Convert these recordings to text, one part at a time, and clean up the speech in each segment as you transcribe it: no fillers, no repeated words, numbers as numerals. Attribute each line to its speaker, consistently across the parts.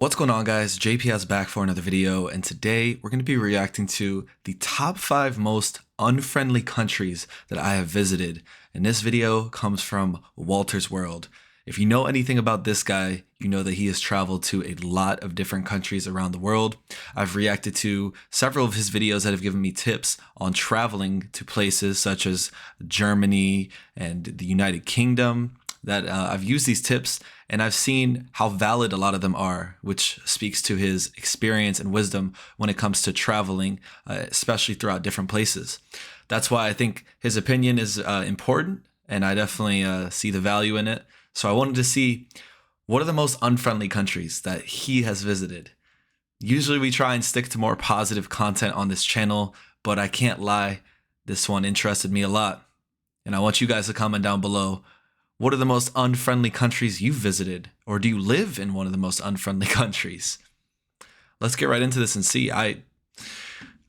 Speaker 1: What's going on, guys? JPS back for another video, and today we're going to be reacting to the top 5 most unfriendly countries that I have visited. And this video comes from Walter's World. If you know anything about this guy, you know that he has traveled to a lot of different countries around the world. I've reacted to several of his videos that have given me tips on traveling to places such as Germany and the United Kingdom. I've used these tips and I've seen how valid a lot of them are, which speaks to his experience and wisdom when it comes to traveling, especially throughout different places. That's why I think his opinion is important, and I definitely see the value in it. So I wanted to see, what are the most unfriendly countries that he has visited? Usually we try and stick to more positive content on this channel, but I can't lie, this one interested me a lot. And I want you guys to comment down below, what are the most unfriendly countries you've visited? Or do you live in one of the most unfriendly countries? Let's get right into this and see. I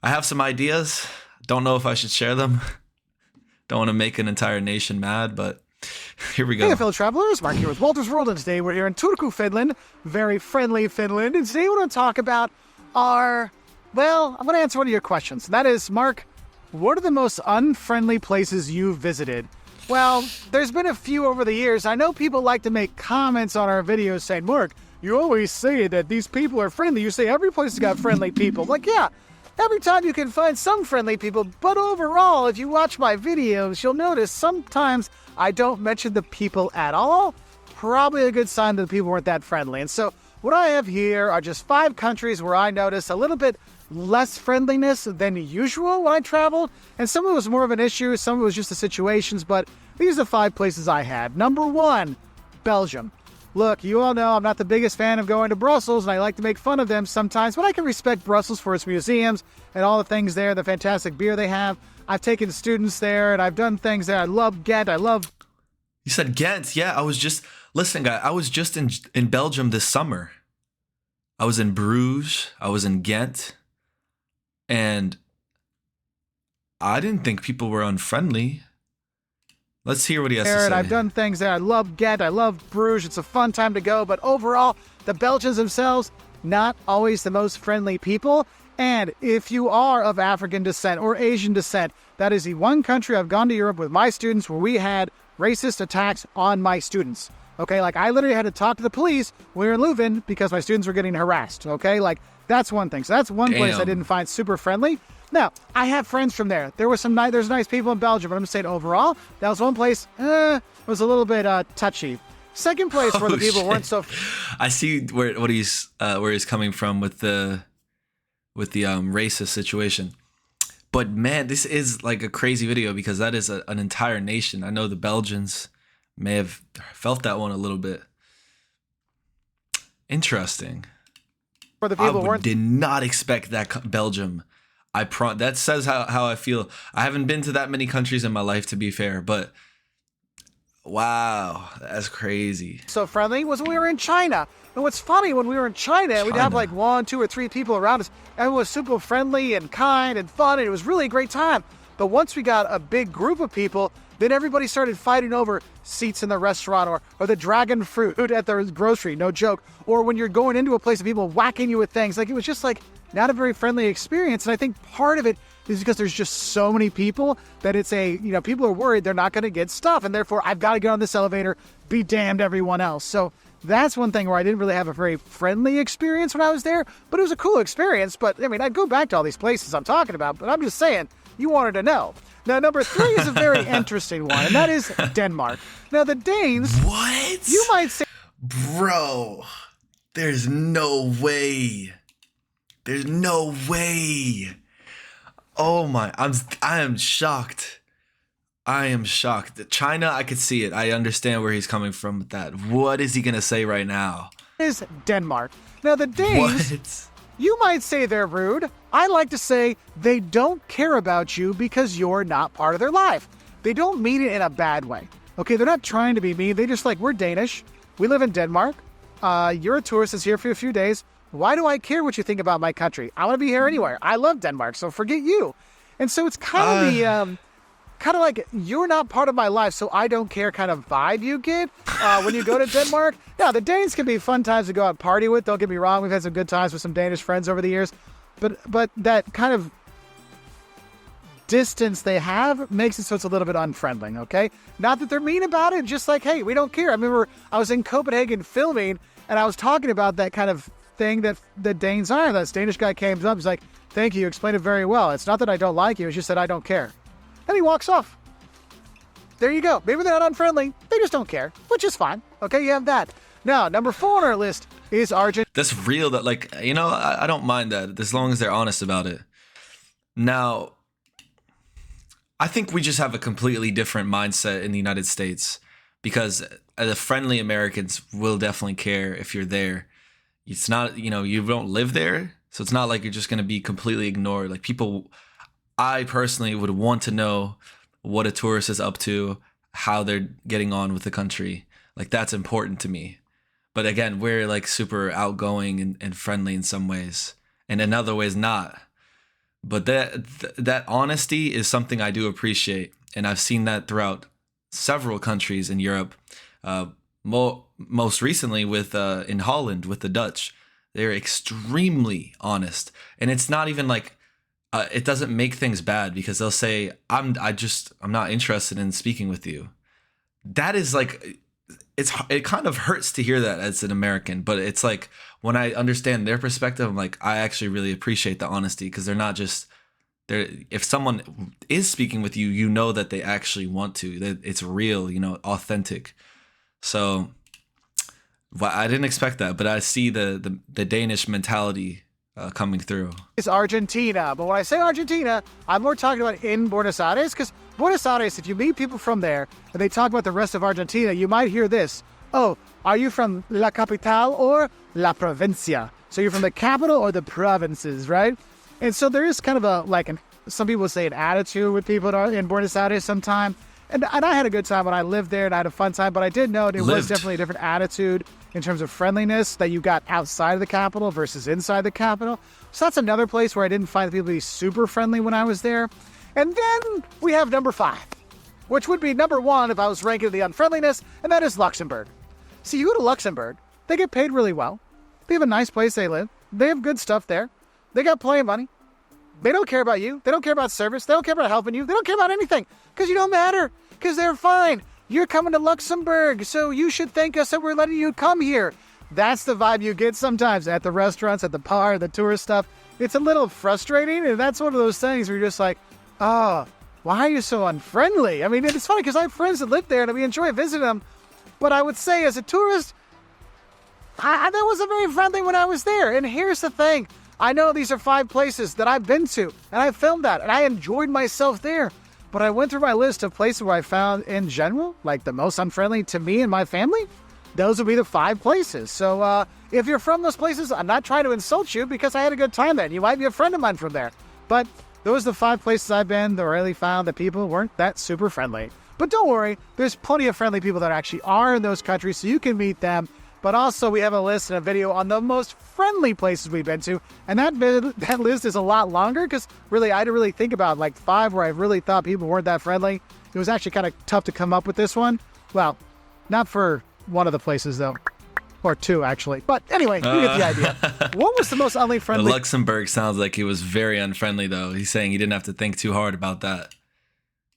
Speaker 1: have some ideas. Don't know if I should share them. Don't want to make an entire nation mad, but here we go.
Speaker 2: Hey, fellow travelers, Mark here with Walter's World, and today we're here in Turku, Finland. Very friendly Finland. And today we're going to talk about I'm going to answer one of your questions. And that is, Mark, what are the most unfriendly places you've visited? Well, there's been a few over the years. I know people like to make comments on our videos saying, Mark, you always say that these people are friendly. You say every place has got friendly people. Like, yeah, every time you can find some friendly people. But overall, if you watch my videos, you'll notice sometimes I don't mention the people at all. Probably a good sign that the people weren't that friendly. And so what I have here are just 5 countries where I notice a little bit less friendliness than usual when I traveled, and some of it was more of an issue, some of it was just the situations, but these are the 5 places I had. Number 1, Belgium. Look, you all know I'm not the biggest fan of going to Brussels, and I like to make fun of them sometimes, but I can respect Brussels for its museums and all the things there, the fantastic beer they have. I've taken students there, and I've done things there. I love Ghent,
Speaker 1: You said Ghent, yeah, listen guy, I was just in Belgium this summer. I was in Bruges, I was in Ghent, and I didn't think people were unfriendly. Let's hear what he has to say.
Speaker 2: I've done things there. I love Ghent. I love Bruges. It's a fun time to go. But overall, the Belgians themselves, not always the most friendly people. And if you are of African descent or Asian descent, that is the one country I've gone to Europe with my students where we had racist attacks on my students. Okay, like I literally had to talk to the police when we were in Leuven because my students were getting harassed. Okay, like that's one thing. So that's one place I didn't find super friendly. Now, I have friends from there. There's nice people in Belgium, but I'm saying overall, that was one place, was a little bit touchy. Second place where the people weren't so...
Speaker 1: I see where he's coming from with the racist situation. But man, this is like a crazy video because that is an entire nation. I know the Belgians may have felt that one a little bit. Interesting.
Speaker 2: Where the people
Speaker 1: did not expect that Belgium. That says how I feel. I haven't been to that many countries in my life, to be fair, but wow, that's crazy.
Speaker 2: So friendly was when we were in China. And what's funny, when we were in China, we'd have like 1, 2, or 3 people around us. Everyone was super friendly and kind and fun, and it was really a great time. But once we got a big group of people, then everybody started fighting over seats in the restaurant or the dragon fruit at the grocery, no joke. Or when you're going into a place of people whacking you with things. Like, it was just like not a very friendly experience. And I think part of it is because there's just so many people that people are worried they're not going to get stuff. And therefore, I've got to get on this elevator, be damned everyone else. So that's one thing where I didn't really have a very friendly experience when I was there. But it was a cool experience. But I mean, I'd go back to all these places I'm talking about. But I'm just saying, you wanted to know. Now, number 3 is a very interesting one, and that is Denmark. Now, the Danes...
Speaker 1: What?
Speaker 2: You might say...
Speaker 1: Bro, there's no way. There's no way. Oh my, I am shocked. I am shocked. China, I could see it. I understand where he's coming from with that. What is he going to say right now?
Speaker 2: Is Denmark. Now, the Danes...
Speaker 1: What?
Speaker 2: You might say they're rude. I like to say they don't care about you because you're not part of their life. They don't mean it in a bad way. Okay, they're not trying to be mean. They just we're Danish. We live in Denmark. You're a tourist that's here for a few days. Why do I care what you think about my country? I want to be here anywhere. I love Denmark, so forget you. And so it's kind of kind of like you're not part of my life, so I don't care kind of vibe you get when you go to Denmark. Now, the Danes can be fun times to go out and party with. Don't get me wrong. We've had some good times with some Danish friends over the years. But that kind of distance they have makes it so it's a little bit unfriendly, okay? Not that they're mean about it, just like, hey, we don't care. I remember I was in Copenhagen filming, and I was talking about that kind of thing that the Danes are. This Danish guy came up, he's like, thank you explained it very well. It's not that I don't like you, it's just that I don't care. And he walks off. There you go. Maybe they're not unfriendly, they just don't care, which is fine. Okay, you have that. Now, number 4 on our list is Argentina.
Speaker 1: That's real. That, like, you know, I don't mind that as long as they're honest about it. Now, I think we just have a completely different mindset in the United States, because the friendly Americans will definitely care if you're there. It's not, you know, you don't live there, so it's not like you're just going to be completely ignored. Like, people, I personally would want to know what a tourist is up to, how they're getting on with the country. Like, that's important to me. But again, we're like super outgoing and friendly in some ways, and in other ways not. But that honesty is something I do appreciate, and I've seen that throughout several countries in Europe. Most recently with in Holland with the Dutch, they're extremely honest, and it's not even like it doesn't make things bad, because they'll say I'm not interested in speaking with you. That is like, it kind of hurts to hear that as an American, but it's like when I understand their perspective, I'm like, I actually really appreciate the honesty, because they're not just there. If someone is speaking with you, you know that they actually want to, that it's real, you know, authentic. So, well, I didn't expect that, but I see the Danish mentality coming through.
Speaker 2: It's Argentina, but when I say Argentina, I'm more talking about in Buenos Aires, because Buenos Aires, if you meet people from there and they talk about the rest of Argentina, you might hear this. Oh, are you from La Capital or La Provincia? So you're from the capital or the provinces, right? And so there is kind of some people say an attitude with people in Buenos Aires sometime. And I had a good time when I lived there, and I had a fun time, but I did note it was definitely a different attitude in terms of friendliness that you got outside of the capital versus inside the capital. So that's another place where I didn't find the people to be super friendly when I was there. And then we have number 5, which would be number 1 if I was ranking the unfriendliness, and that is Luxembourg. See, you go to Luxembourg, they get paid really well. They have a nice place they live. They have good stuff there. They got plenty of money. They don't care about you. They don't care about service. They don't care about helping you. They don't care about anything, because you don't matter, because they're fine. You're coming to Luxembourg, so you should thank us that we're letting you come here. That's the vibe you get sometimes at the restaurants, at the bar, the tourist stuff. It's a little frustrating, and that's one of those things where you're just like, oh, why are you so unfriendly? I mean, it's funny because I have friends that live there, and we enjoy visiting them. But I would say as a tourist, that wasn't very friendly when I was there. And here's the thing. I know these are 5 places that I've been to, and I filmed that, and I enjoyed myself there. But I went through my list of places where I found, in general, like the most unfriendly to me and my family. Those would be the 5 places. So if you're from those places, I'm not trying to insult you, because I had a good time there. You might be a friend of mine from there. But those are the 5 places I've been that I really found that people weren't that super friendly. But don't worry, there's plenty of friendly people that actually are in those countries, so you can meet them. But also, we have a list and a video on the most friendly places we've been to. And that list is a lot longer, because really, I had to really think about like 5 where I really thought people weren't that friendly. It was actually kind of tough to come up with this one. Well, not for one of the places, though. Or 2, actually. But anyway, you get the idea. What was the most unfriendly?
Speaker 1: Luxembourg sounds like he was very unfriendly, though. He's saying he didn't have to think too hard about that.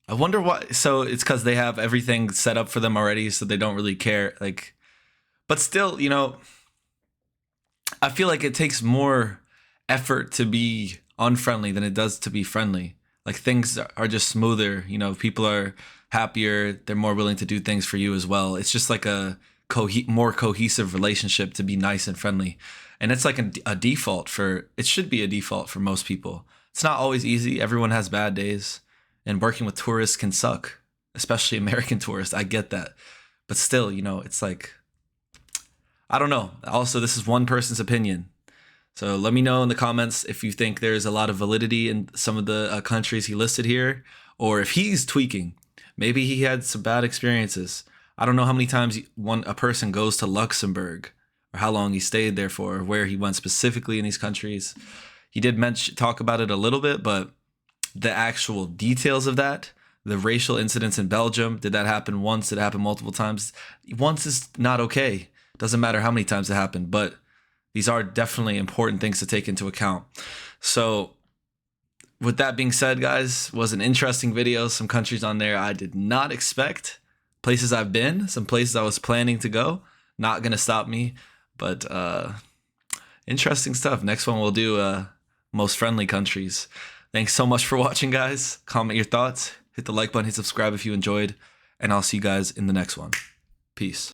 Speaker 1: I wonder why. So it's because they have everything set up for them already, so they don't really care. Like, but still, you know, I feel like it takes more effort to be unfriendly than it does to be friendly. Like, things are just smoother. You know, people are happier. They're more willing to do things for you as well. It's just like a more cohesive relationship to be nice and friendly. And it's like a default it should be a default for most people. It's not always easy. Everyone has bad days. And working with tourists can suck, especially American tourists. I get that. But still, you know, it's like, I don't know. Also, this is one person's opinion. So let me know in the comments if you think there's a lot of validity in some of the countries he listed here, or if he's tweaking. Maybe he had some bad experiences. I don't know how many times a person goes to Luxembourg, or how long he stayed there for, or where he went specifically in these countries. He did talk about it a little bit, but the actual details of that, The racial incidents in Belgium, did that happen once? Did it happen multiple times? Once is not okay. Doesn't matter how many times it happened, but these are definitely important things to take into account. So with that being said, guys, was an interesting video. Some countries on there I did not expect. Places I've been, some places I was planning to go. Not going to stop me, but interesting stuff. Next one we'll do most friendly countries. Thanks so much for watching, guys. Comment your thoughts. Hit the like button, hit subscribe if you enjoyed, and I'll see you guys in the next one. Peace.